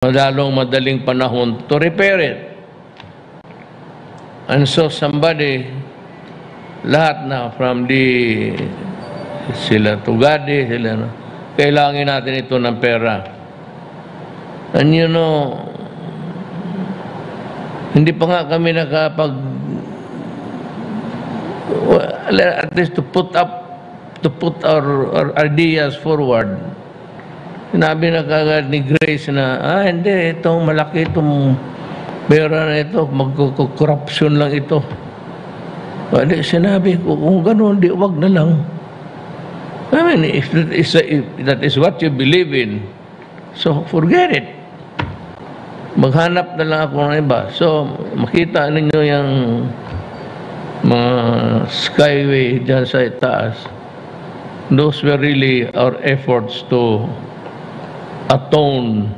lalong madaling panahon to repair it. And so somebody, lahat na, from sila Tugadi, sila, kailangan natin ito ng pera. And you know, hindi pa nga kami nakapag, at least to put our ideas forward. Sinabi na kagad ni Grace na, hindi, itong malaki itong pera na ito, magkukorupsyon lang ito. Bali, sinabi ko, kung gano'n, di wag na lang. I mean, if that is what you believe in, so forget it. Maghanap na lang ako ng iba. So, makita ninyo yung mga skyway dyan sa itaas. Those were really our efforts to atone